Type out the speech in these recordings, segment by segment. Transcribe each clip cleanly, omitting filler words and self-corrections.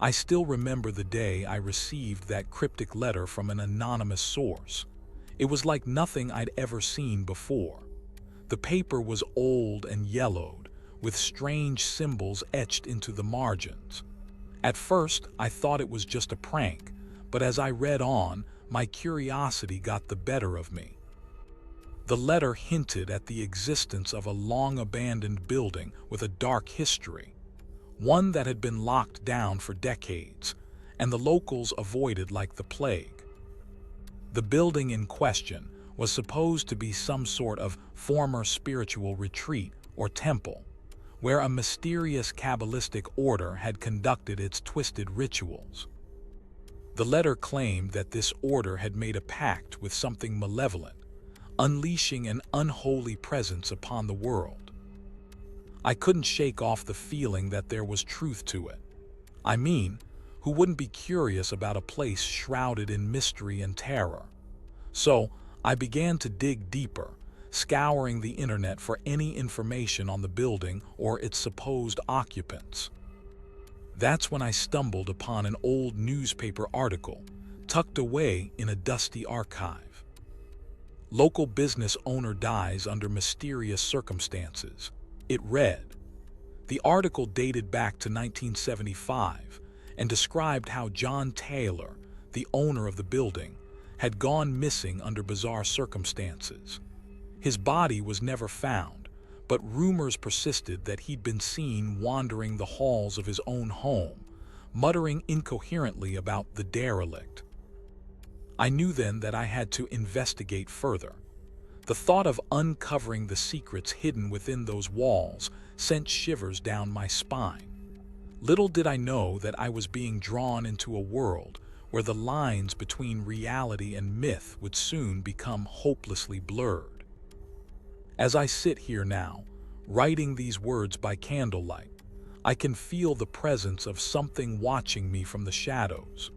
I still remember the day I received that cryptic letter from an anonymous source. It was like nothing I'd ever seen before. The paper was old and yellowed, with strange symbols etched into the margins. At first, I thought it was just a prank, but as I read on, my curiosity got the better of me. The letter hinted at the existence of a long-abandoned building with a dark history, one that had been locked down for decades, and the locals avoided like the plague. The building in question was supposed to be some sort of former spiritual retreat or temple, where a mysterious Qabalistic order had conducted its twisted rituals. The letter claimed that this order had made a pact with something malevolent, unleashing an unholy presence upon the world. I couldn't shake off the feeling that there was truth to it. I mean, who wouldn't be curious about a place shrouded in mystery and terror? So, I began to dig deeper, scouring the internet for any information on the building or its supposed occupants. That's when I stumbled upon an old newspaper article, tucked away in a dusty archive. Local business owner dies under mysterious circumstances. It read. The article dated back to 1975 and described how John Taylor, the owner of the building, had gone missing under bizarre circumstances. His body was never found, but rumors persisted that he'd been seen wandering the halls of his own home, muttering incoherently about the derelict. I knew then that I had to investigate further. The thought of uncovering the secrets hidden within those walls sent shivers down my spine. Little did I know that I was being drawn into a world where the lines between reality and myth would soon become hopelessly blurred. As I sit here now, writing these words by candlelight, I can feel the presence of something watching me from the shadows.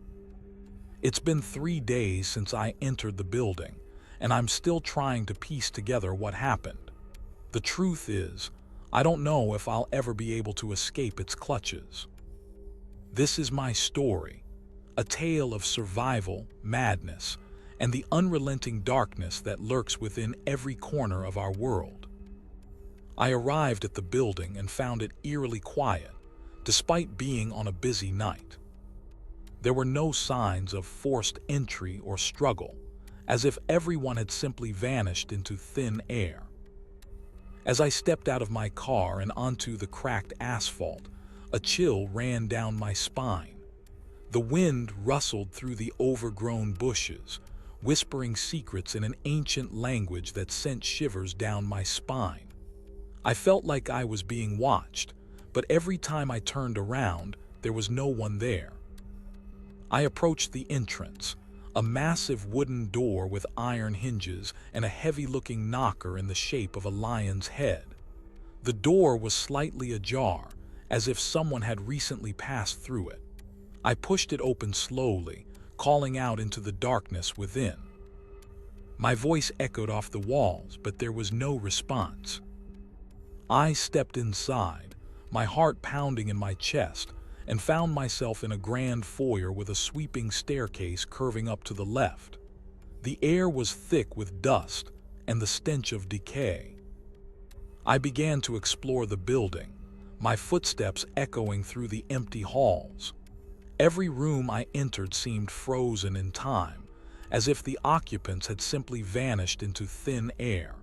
It's been 3 days since I entered the building, and I'm still trying to piece together what happened. The truth is, I don't know if I'll ever be able to escape its clutches. This is my story, a tale of survival, madness, and the unrelenting darkness that lurks within every corner of our world. I arrived at the building and found it eerily quiet, despite being on a busy night. There were no signs of forced entry or struggle, as if everyone had simply vanished into thin air. As I stepped out of my car and onto the cracked asphalt, a chill ran down my spine. The wind rustled through the overgrown bushes, whispering secrets in an ancient language that sent shivers down my spine. I felt like I was being watched, but every time I turned around, there was no one there. I approached the entrance, a massive wooden door with iron hinges and a heavy-looking knocker in the shape of a lion's head. The door was slightly ajar, as if someone had recently passed through it. I pushed it open slowly, calling out into the darkness within. My voice echoed off the walls, but there was no response. I stepped inside, my heart pounding in my chest, and found myself in a grand foyer with a sweeping staircase curving up to the left. The air was thick with dust and the stench of decay. I began to explore the building, my footsteps echoing through the empty halls. Every room I entered seemed frozen in time, as if the occupants had simply vanished into thin air.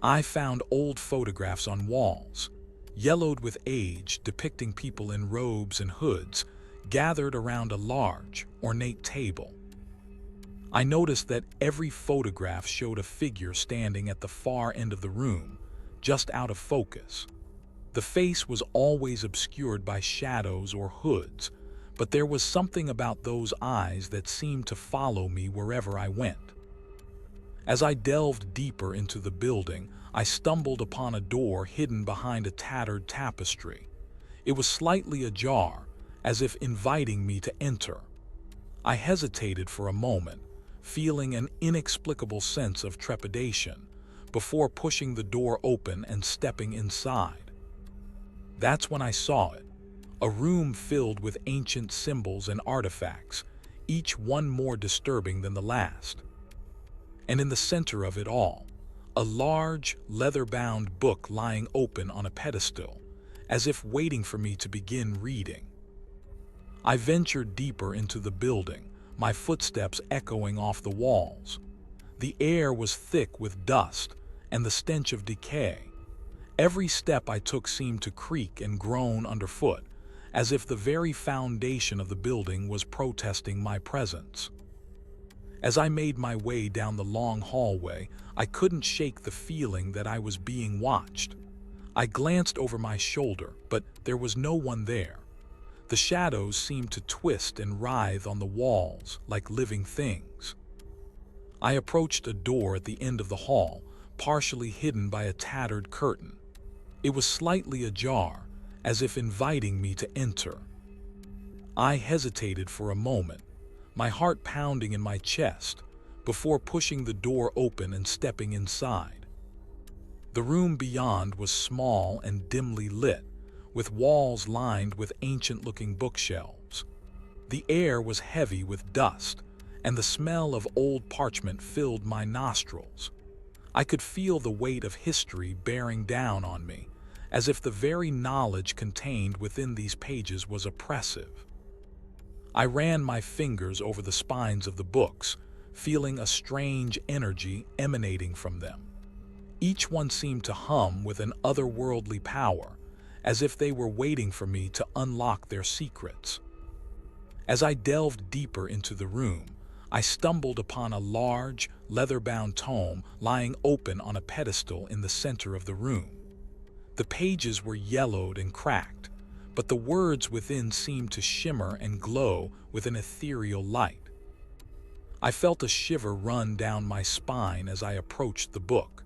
I found old photographs on walls, yellowed with age, depicting people in robes and hoods, gathered around a large, ornate table. I noticed that every photograph showed a figure standing at the far end of the room, just out of focus. The face was always obscured by shadows or hoods, but there was something about those eyes that seemed to follow me wherever I went. As I delved deeper into the building, I stumbled upon a door hidden behind a tattered tapestry. It was slightly ajar, as if inviting me to enter. I hesitated for a moment, feeling an inexplicable sense of trepidation, before pushing the door open and stepping inside. That's when I saw it. A room filled with ancient symbols and artifacts, each one more disturbing than the last. And in the center of it all, a large, leather-bound book lying open on a pedestal, as if waiting for me to begin reading. I ventured deeper into the building, my footsteps echoing off the walls. The air was thick with dust and the stench of decay. Every step I took seemed to creak and groan underfoot, as if the very foundation of the building was protesting my presence. As I made my way down the long hallway, I couldn't shake the feeling that I was being watched. I glanced over my shoulder, but there was no one there. The shadows seemed to twist and writhe on the walls like living things. I approached a door at the end of the hall, partially hidden by a tattered curtain. It was slightly ajar, as if inviting me to enter. I hesitated for a moment, my heart pounding in my chest, before pushing the door open and stepping inside. The room beyond was small and dimly lit, with walls lined with ancient-looking bookshelves. The air was heavy with dust, and the smell of old parchment filled my nostrils. I could feel the weight of history bearing down on me, as if the very knowledge contained within these pages was oppressive. I ran my fingers over the spines of the books, feeling a strange energy emanating from them. Each one seemed to hum with an otherworldly power, as if they were waiting for me to unlock their secrets. As I delved deeper into the room, I stumbled upon a large, leather-bound tome lying open on a pedestal in the center of the room. The pages were yellowed and cracked, but the words within seemed to shimmer and glow with an ethereal light. I felt a shiver run down my spine as I approached the book.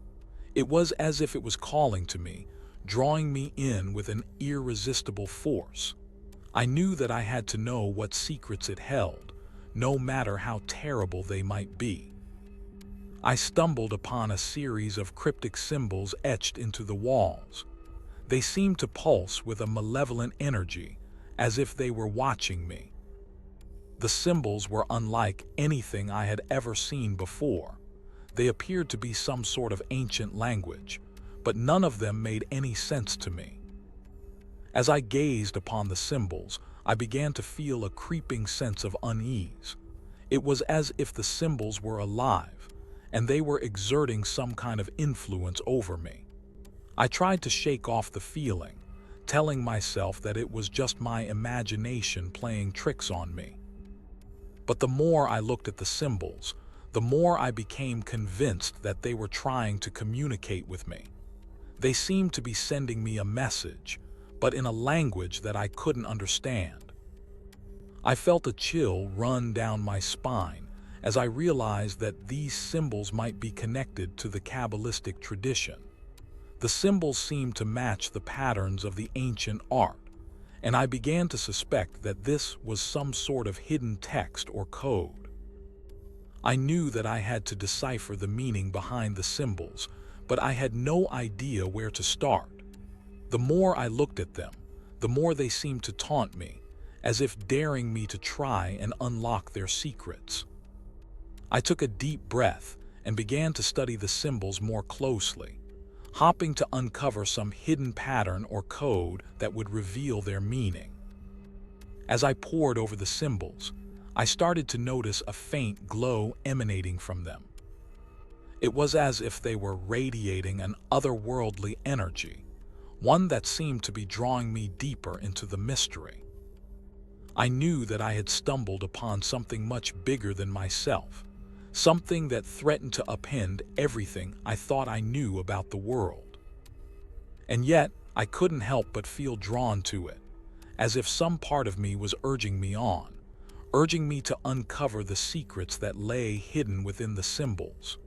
It was as if it was calling to me, drawing me in with an irresistible force. I knew that I had to know what secrets it held, no matter how terrible they might be. I stumbled upon a series of cryptic symbols etched into the walls. They seemed to pulse with a malevolent energy, as if they were watching me. The symbols were unlike anything I had ever seen before. They appeared to be some sort of ancient language, but none of them made any sense to me. As I gazed upon the symbols, I began to feel a creeping sense of unease. It was as if the symbols were alive, and they were exerting some kind of influence over me. I tried to shake off the feeling, telling myself that it was just my imagination playing tricks on me. But the more I looked at the symbols, the more I became convinced that they were trying to communicate with me. They seemed to be sending me a message, but in a language that I couldn't understand. I felt a chill run down my spine as I realized that these symbols might be connected to the Qabalistic tradition. The symbols seemed to match the patterns of the ancient art, and I began to suspect that this was some sort of hidden text or code. I knew that I had to decipher the meaning behind the symbols, but I had no idea where to start. The more I looked at them, the more they seemed to taunt me, as if daring me to try and unlock their secrets. I took a deep breath and began to study the symbols more closely, hoping to uncover some hidden pattern or code that would reveal their meaning. As I pored over the symbols, I started to notice a faint glow emanating from them. It was as if they were radiating an otherworldly energy, one that seemed to be drawing me deeper into the mystery. I knew that I had stumbled upon something much bigger than myself, something that threatened to upend everything I thought I knew about the world. And yet, I couldn't help but feel drawn to it, as if some part of me was urging me on, urging me to uncover the secrets that lay hidden within the symbols.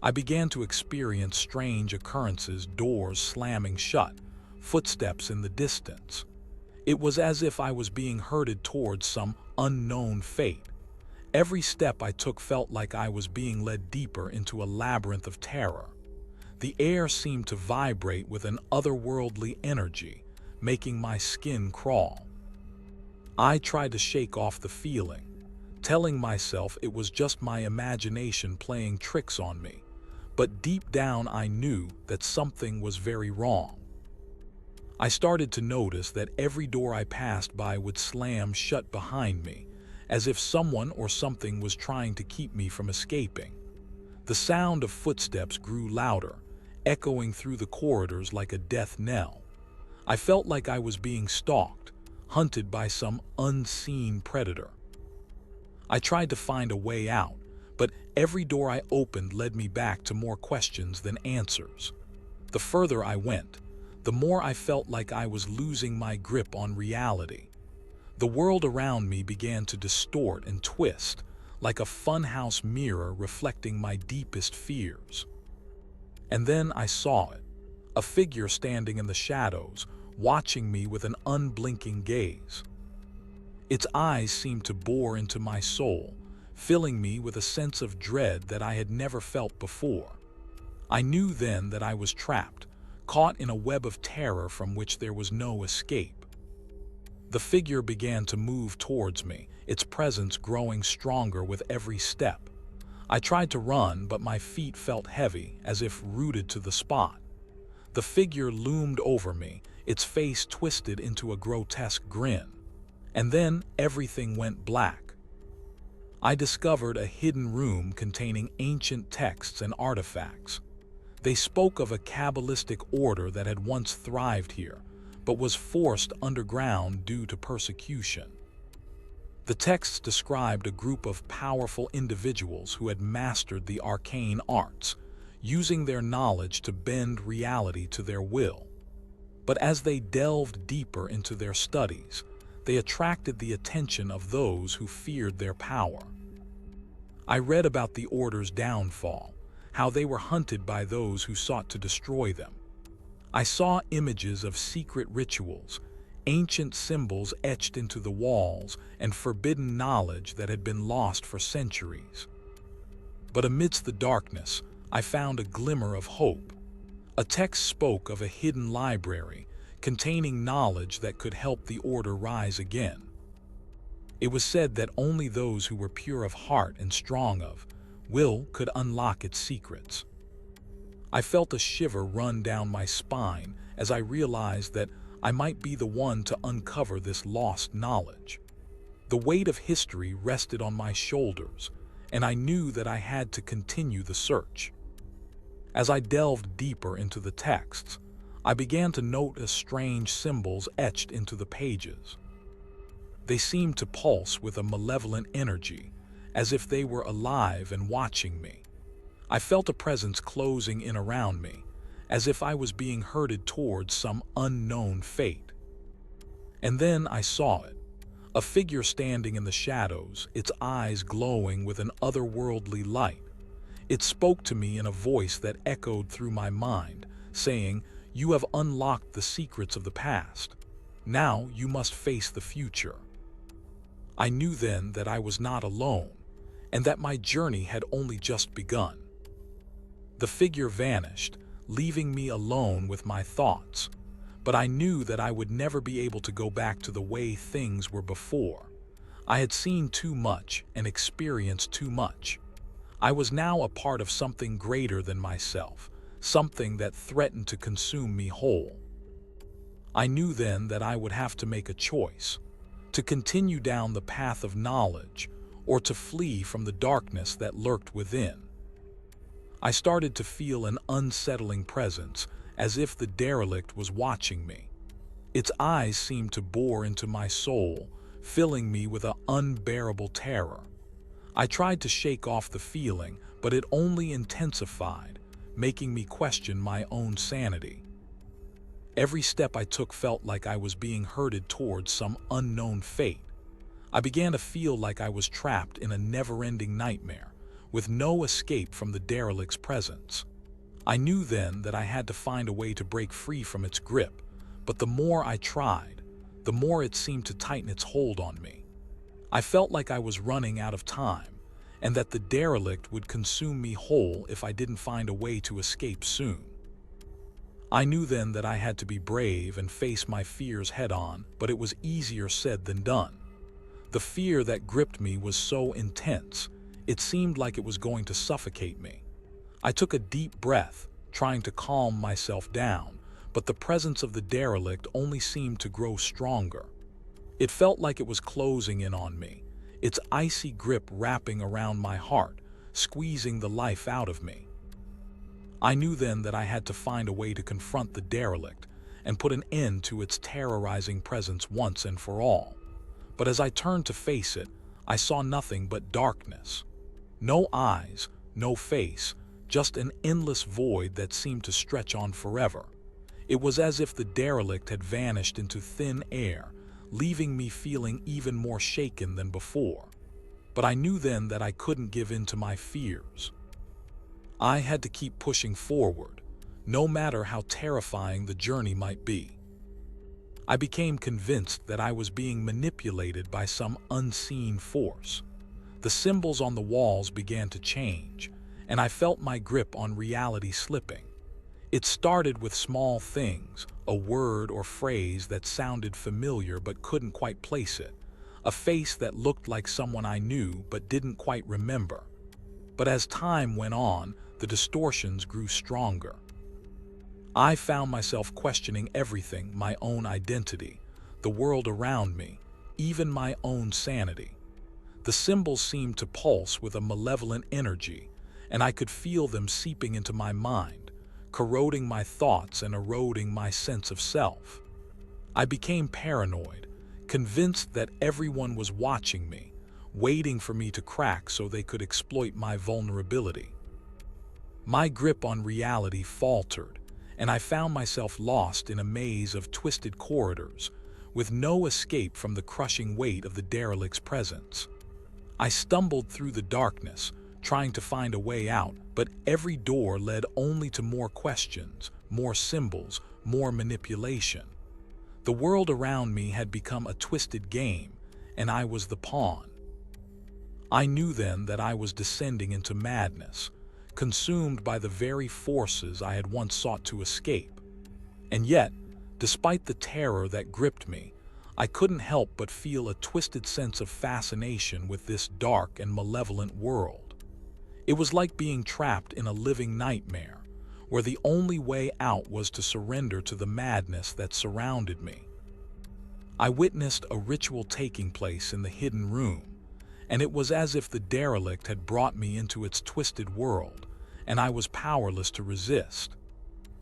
I began to experience strange occurrences, doors slamming shut, footsteps in the distance. It was as if I was being herded towards some unknown fate. Every step I took felt like I was being led deeper into a labyrinth of terror. The air seemed to vibrate with an otherworldly energy, making my skin crawl. I tried to shake off the feeling, telling myself it was just my imagination playing tricks on me, but deep down I knew that something was very wrong. I started to notice that every door I passed by would slam shut behind me, as if someone or something was trying to keep me from escaping. The sound of footsteps grew louder, echoing through the corridors like a death knell. I felt like I was being stalked, hunted by some unseen predator. I tried to find a way out, but every door I opened led me back to more questions than answers. The further I went, the more I felt like I was losing my grip on reality. The world around me began to distort and twist, like a funhouse mirror reflecting my deepest fears. And then I saw it, a figure standing in the shadows, watching me with an unblinking gaze. Its eyes seemed to bore into my soul, filling me with a sense of dread that I had never felt before. I knew then that I was trapped, caught in a web of terror from which there was no escape. The figure began to move towards me, its presence growing stronger with every step. I tried to run, but my feet felt heavy, as if rooted to the spot. The figure loomed over me, its face twisted into a grotesque grin. And then everything went black. I discovered a hidden room containing ancient texts and artifacts. They spoke of a Qabalistic order that had once thrived here, but was forced underground due to persecution. The texts described a group of powerful individuals who had mastered the arcane arts, using their knowledge to bend reality to their will. But as they delved deeper into their studies, they attracted the attention of those who feared their power. I read about the order's downfall, how they were hunted by those who sought to destroy them. I saw images of secret rituals, ancient symbols etched into the walls, and forbidden knowledge that had been lost for centuries. But amidst the darkness, I found a glimmer of hope. A text spoke of a hidden library, containing knowledge that could help the order rise again. It was said that only those who were pure of heart and strong of will could unlock its secrets. I felt a shiver run down my spine as I realized that I might be the one to uncover this lost knowledge. The weight of history rested on my shoulders, and I knew that I had to continue the search. As I delved deeper into the texts, I began to notice strange symbols etched into the pages. They seemed to pulse with a malevolent energy, as if they were alive and watching me. I felt a presence closing in around me, as if I was being herded towards some unknown fate. And then I saw it, a figure standing in the shadows, its eyes glowing with an otherworldly light. It spoke to me in a voice that echoed through my mind, saying, "You have unlocked the secrets of the past. Now you must face the future." I knew then that I was not alone, and that my journey had only just begun. The figure vanished, leaving me alone with my thoughts, but I knew that I would never be able to go back to the way things were before. I had seen too much and experienced too much. I was now a part of something greater than myself, something that threatened to consume me whole. I knew then that I would have to make a choice, to continue down the path of knowledge or to flee from the darkness that lurked within. I started to feel an unsettling presence, as if the derelict was watching me. Its eyes seemed to bore into my soul, filling me with an unbearable terror. I tried to shake off the feeling, but it only intensified, making me question my own sanity. Every step I took felt like I was being herded towards some unknown fate. I began to feel like I was trapped in a never-ending nightmare, with no escape from the derelict's presence. I knew then that I had to find a way to break free from its grip, but the more I tried, the more it seemed to tighten its hold on me. I felt like I was running out of time, and that the derelict would consume me whole if I didn't find a way to escape soon. I knew then that I had to be brave and face my fears head-on, but it was easier said than done. The fear that gripped me was so intense, it seemed like it was going to suffocate me. I took a deep breath, trying to calm myself down, but the presence of the derelict only seemed to grow stronger. It felt like it was closing in on me, its icy grip wrapping around my heart, squeezing the life out of me. I knew then that I had to find a way to confront the derelict and put an end to its terrorizing presence once and for all. But as I turned to face it, I saw nothing but darkness. No eyes, no face, just an endless void that seemed to stretch on forever. It was as if the derelict had vanished into thin air, leaving me feeling even more shaken than before. But I knew then that I couldn't give in to my fears. I had to keep pushing forward, no matter how terrifying the journey might be. I became convinced that I was being manipulated by some unseen force. The symbols on the walls began to change, and I felt my grip on reality slipping. It started with small things, a word or phrase that sounded familiar but couldn't quite place it, a face that looked like someone I knew but didn't quite remember. But as time went on, the distortions grew stronger. I found myself questioning everything, my own identity, the world around me, even my own sanity. The symbols seemed to pulse with a malevolent energy, and I could feel them seeping into my mind, corroding my thoughts and eroding my sense of self. I became paranoid, convinced that everyone was watching me, waiting for me to crack so they could exploit my vulnerability. My grip on reality faltered, and I found myself lost in a maze of twisted corridors, with no escape from the crushing weight of the derelict's presence. I stumbled through the darkness, trying to find a way out, but every door led only to more questions, more symbols, more manipulation. The world around me had become a twisted game, and I was the pawn. I knew then that I was descending into madness, consumed by the very forces I had once sought to escape. And yet, despite the terror that gripped me, I couldn't help but feel a twisted sense of fascination with this dark and malevolent world. It was like being trapped in a living nightmare, where the only way out was to surrender to the madness that surrounded me. I witnessed a ritual taking place in the hidden room, and it was as if the derelict had brought me into its twisted world, and I was powerless to resist.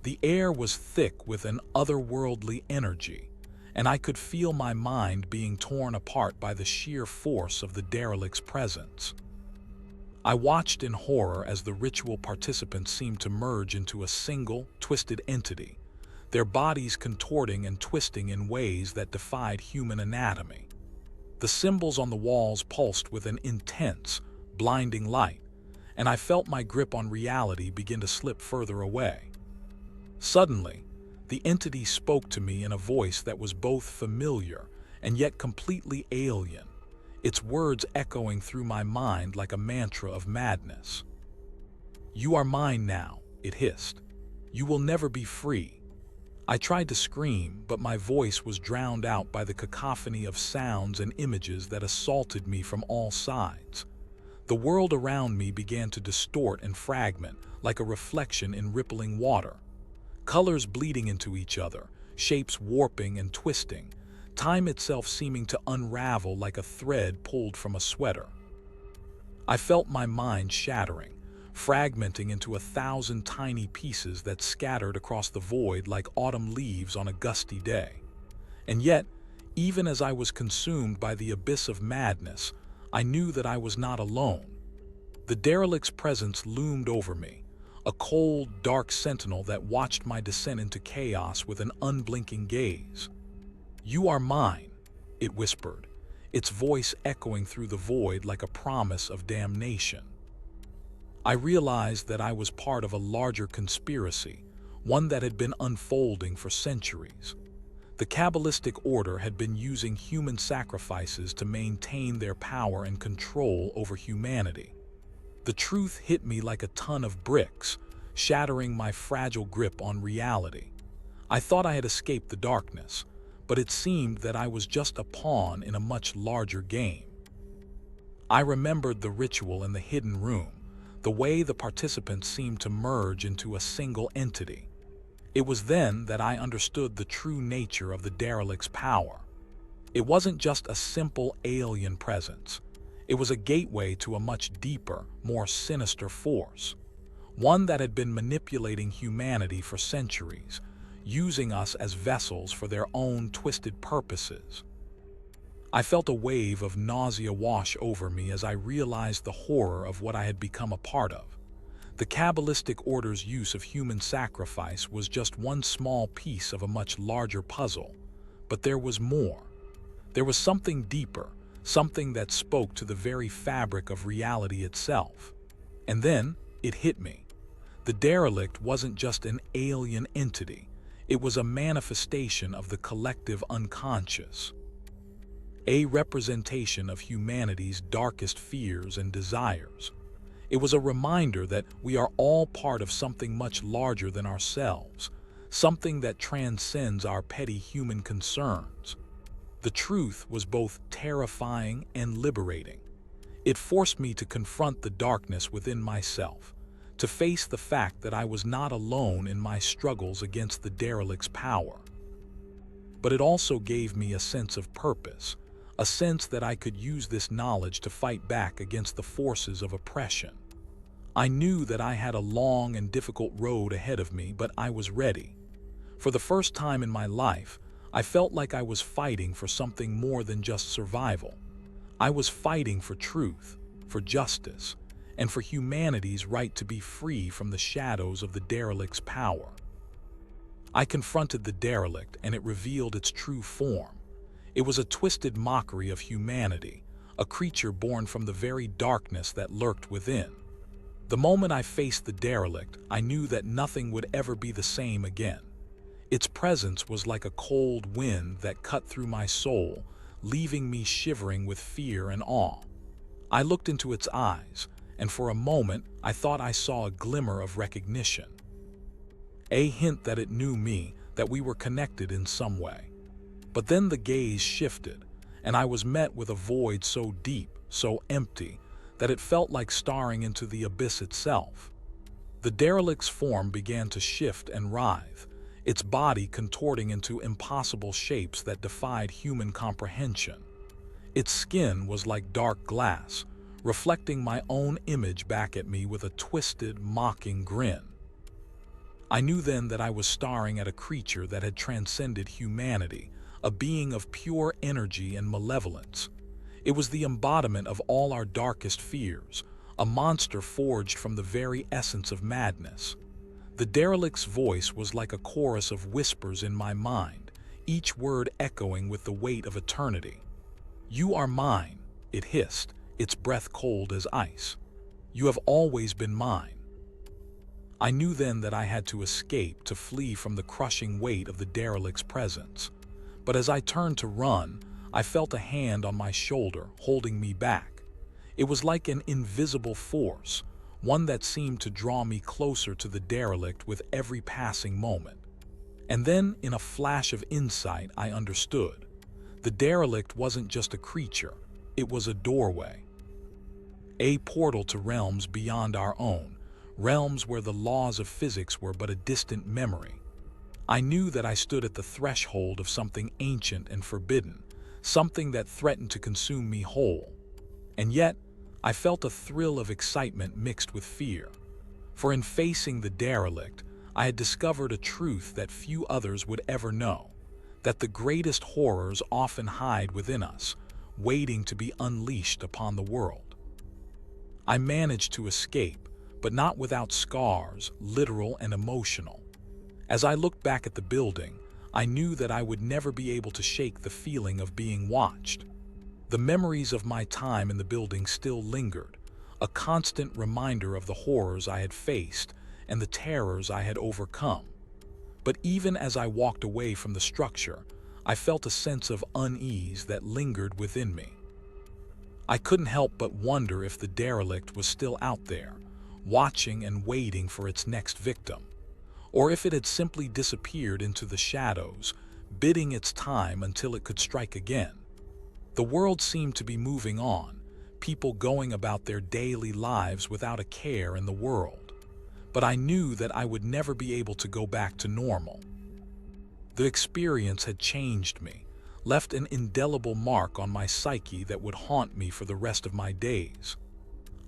The air was thick with an otherworldly energy, and I could feel my mind being torn apart by the sheer force of the derelict's presence. I watched in horror as the ritual participants seemed to merge into a single, twisted entity, their bodies contorting and twisting in ways that defied human anatomy. The symbols on the walls pulsed with an intense, blinding light, and I felt my grip on reality begin to slip further away. Suddenly, the entity spoke to me in a voice that was both familiar and yet completely alien, its words echoing through my mind like a mantra of madness. "You are mine now," it hissed. "You will never be free." I tried to scream, but my voice was drowned out by the cacophony of sounds and images that assaulted me from all sides. The world around me began to distort and fragment, like a reflection in rippling water. Colors bleeding into each other, shapes warping and twisting, time itself seeming to unravel like a thread pulled from a sweater. I felt my mind shattering, fragmenting into 1,000 tiny pieces that scattered across the void like autumn leaves on a gusty day. And yet, even as I was consumed by the abyss of madness, I knew that I was not alone. The derelict's presence loomed over me, a cold, dark sentinel that watched my descent into chaos with an unblinking gaze. "You are mine," it whispered, its voice echoing through the void like a promise of damnation. I realized that I was part of a larger conspiracy, one that had been unfolding for centuries. The Qabalistic order had been using human sacrifices to maintain their power and control over humanity. The truth hit me like a ton of bricks, shattering my fragile grip on reality. I thought I had escaped the darkness, but it seemed that I was just a pawn in a much larger game. I remembered the ritual in the hidden room, the way the participants seemed to merge into a single entity. It was then that I understood the true nature of the Derelict's power. It wasn't just a simple alien presence. It was a gateway to a much deeper, more sinister force, one that had been manipulating humanity for centuries, using us as vessels for their own twisted purposes. I felt a wave of nausea wash over me as I realized the horror of what I had become a part of. The Qabalistic order's use of human sacrifice was just one small piece of a much larger puzzle, but there was more. There was something deeper, something that spoke to the very fabric of reality itself. And then it hit me. The Derelict wasn't just an alien entity. It was a manifestation of the collective unconscious, a representation of humanity's darkest fears and desires. It was a reminder that we are all part of something much larger than ourselves, something that transcends our petty human concerns. The truth was both terrifying and liberating. It forced me to confront the darkness within myself, to face the fact that I was not alone in my struggles against the Derelict's power. But it also gave me a sense of purpose, a sense that I could use this knowledge to fight back against the forces of oppression. I knew that I had a long and difficult road ahead of me, but I was ready. For the first time in my life, I felt like I was fighting for something more than just survival. I was fighting for truth, for justice, and for humanity's right to be free from the shadows of the Derelict's power. I confronted the Derelict, and it revealed its true form. It was a twisted mockery of humanity, a creature born from the very darkness that lurked within. The moment I faced the Derelict, I knew that nothing would ever be the same again. Its presence was like a cold wind that cut through my soul, leaving me shivering with fear and awe. I looked into its eyes, and for a moment I thought I saw a glimmer of recognition. A hint that it knew me, that we were connected in some way. But then the gaze shifted, and I was met with a void so deep, so empty, that it felt like staring into the abyss itself. The Derelict's form began to shift and writhe, its body contorting into impossible shapes that defied human comprehension. Its skin was like dark glass, reflecting my own image back at me with a twisted, mocking grin. I knew then that I was staring at a creature that had transcended humanity, a being of pure energy and malevolence. It was the embodiment of all our darkest fears, a monster forged from the very essence of madness. The Derelict's voice was like a chorus of whispers in my mind, each word echoing with the weight of eternity. "You are mine," it hissed, its breath cold as ice. "You have always been mine." I knew then that I had to escape, to flee from the crushing weight of the Derelict's presence. But as I turned to run, I felt a hand on my shoulder, holding me back. It was like an invisible force, one that seemed to draw me closer to the Derelict with every passing moment. And then, in a flash of insight, I understood. The Derelict wasn't just a creature, it was a doorway. A portal to realms beyond our own, realms where the laws of physics were but a distant memory. I knew that I stood at the threshold of something ancient and forbidden, something that threatened to consume me whole. And yet, I felt a thrill of excitement mixed with fear. For in facing the Derelict, I had discovered a truth that few others would ever know, that the greatest horrors often hide within us, waiting to be unleashed upon the world. I managed to escape, but not without scars, literal and emotional. As I looked back at the building, I knew that I would never be able to shake the feeling of being watched. The memories of my time in the building still lingered, a constant reminder of the horrors I had faced and the terrors I had overcome. But even as I walked away from the structure, I felt a sense of unease that lingered within me. I couldn't help but wonder if the Derelict was still out there, watching and waiting for its next victim. or if it had simply disappeared into the shadows, biding its time until it could strike again. The world seemed to be moving on, people going about their daily lives without a care in the world. But I knew that I would never be able to go back to normal. The experience had changed me, left an indelible mark on my psyche that would haunt me for the rest of my days.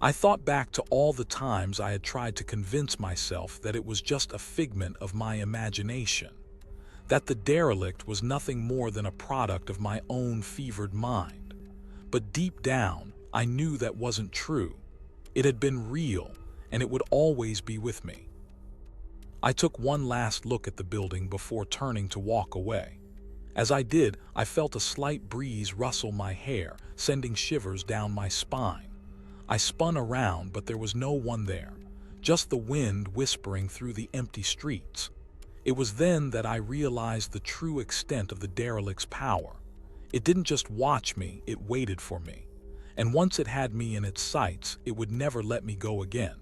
I thought back to all the times I had tried to convince myself that it was just a figment of my imagination, that the derelict was nothing more than a product of my own fevered mind. But deep down, I knew that wasn't true. It had been real, and it would always be with me. I took one last look at the building before turning to walk away. As I did, I felt a slight breeze rustle my hair, sending shivers down my spine. I spun around, but there was no one there, just the wind whispering through the empty streets. It was then that I realized the true extent of the derelict's power. It didn't just watch me, it waited for me. And once it had me in its sights, it would never let me go again.